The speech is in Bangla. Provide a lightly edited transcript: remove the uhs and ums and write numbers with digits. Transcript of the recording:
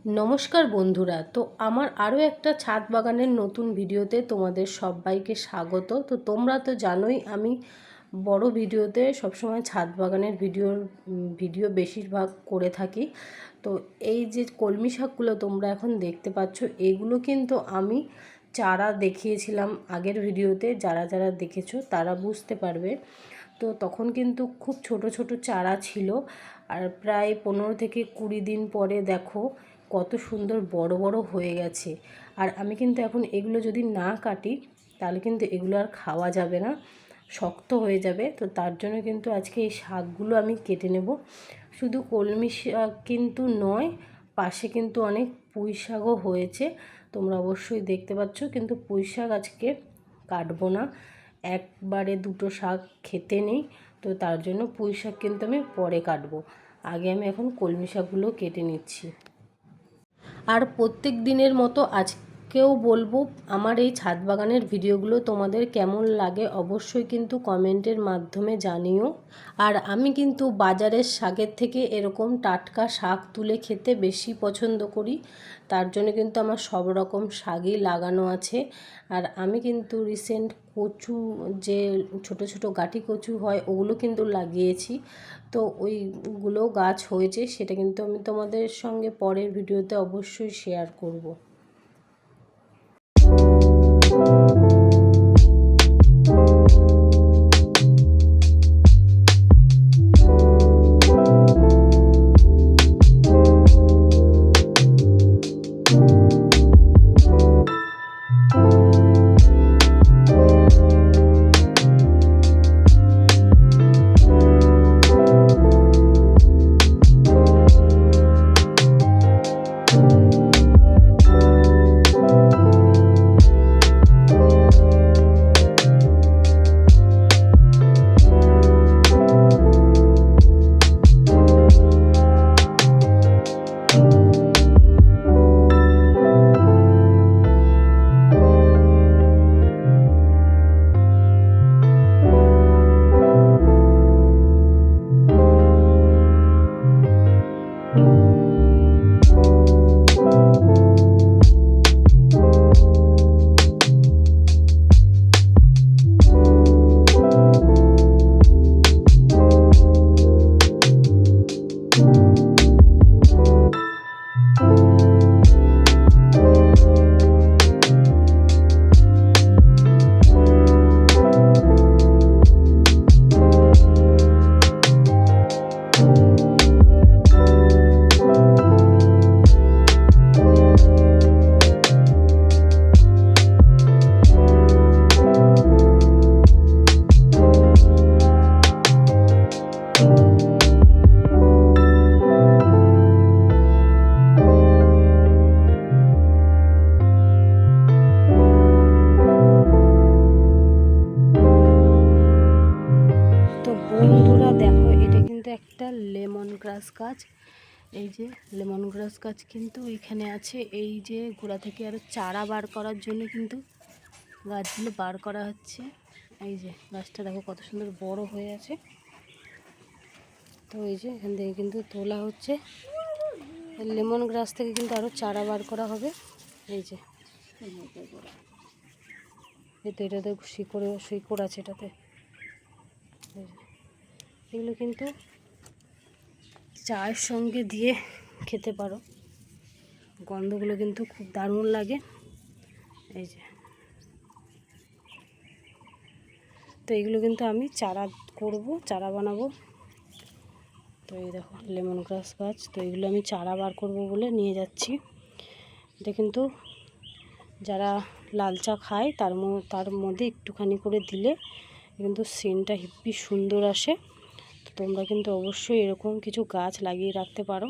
নমস্কার বন্ধুরা, তো আমার আরও একটা ছাদ বাগানের নতুন ভিডিওতে তোমাদের সবাইকে স্বাগত। তো তোমরা তো জানোই আমি বড় ভিডিওতে সবসময় ছাদ বাগানের ভিডিও বেশিরভাগ করে থাকি। তো এই যে কলমি শাকগুলো তোমরা এখন দেখতে পাচ্ছ, এগুলো কিন্তু আমি চারা দেখিয়েছিলাম আগের ভিডিওতে। যারা যারা দেখেছো তারা বুঝতে পারবে। তো তখন কিন্তু খুব ছোট ছোট চারা ছিল, আর প্রায় 15 থেকে 20 দিন পরে দেখো কত সুন্দর বড় বড় হয়ে গেছে। আর আমি কিন্তু এখন এগুলো যদি না কাটি তাহলে কিন্তু এগুলো আর খাওয়া যাবে না, শক্ত হয়ে যাবে। তো তার জন্য কিন্তু আজকে এই শাকগুলো আমি কেটে নেব। শুধু কলমি শাক কিন্তু নয়, পাশে কিন্তু অনেক পুঁই শাকও হয়েছে, তোমরা অবশ্যই দেখতে পাচ্ছ। কিন্তু পুঁই শাক আজকে কাটবো না, একবারে দুটো শাক খেতে নেই, তো তার জন্য পুঁই শাক কিন্তু আমি পরে কাটবো। আগে আমি এখন কলমি শাকগুলো কেটে নিচ্ছি। আর প্রত্যেক দিনের মতো আজকেও বলবো, আমার এই ছাদ বাগানের ভিডিওগুলো তোমাদের কেমন লাগে অবশ্যই কিন্তু কমেন্টের মাধ্যমে জানিও। আর আমি কিন্তু বাজারের শাকের থেকে এরকম টাটকা শাক তুলে খেতে বেশি পছন্দ করি। তার জন্য কিন্তু আমার সব রকম শাকই লাগানো আছে। আর আমি কিন্তু রিসেন্ট কচু, যে ছোট ছোট গাঁটি কচু হয়, ওগুলো কিন্তু লাগিয়েছি। তো ওইগুলো গাছ হয়েছে, সেটা কিন্তু আমি তোমাদের সঙ্গে পরের ভিডিওতে অবশ্যই শেয়ার করব। বন্ধুরা দেখো, এটা কিন্তু একটা লেমন গ্রাস গাছ। এই যে লেমন গ্রাস গাছ কিন্তু এখানে আছে। এই যে গোড়া থেকে আরও চারা বার করার জন্য কিন্তু গাছগুলো বার করা হচ্ছে। এই যে গাছটা দেখো কত সুন্দর বড় হয়ে আছে। তো এই যে এখান থেকে কিন্তু তোলা হচ্ছে, লেমন গ্রাস থেকে কিন্তু আরও চারা বার করা হবে। এই যে এটাতে শিকড় আছে এটাতে। এগুলো কিন্তু চায়ের সঙ্গে দিয়ে খেতে পারো, গন্ধগুলো কিন্তু খুব দারুণ লাগে। এই যে, তো এগুলো কিন্তু আমি চারা বানাবো। তো এই দেখো লেমন গ্রাস গাছ, তো এগুলো আমি চারা বার করব বলে নিয়ে যাচ্ছি। এটা কিন্তু যারা লাল চা খায় তার মধ্যে একটুখানি করে দিলে কিন্তু সেন্টটা হেব্বি সুন্দর আসে। তো তোমরা কিন্তু অবশ্যই এরকম কিছু গাছ লাগিয়ে রাখতে পারো।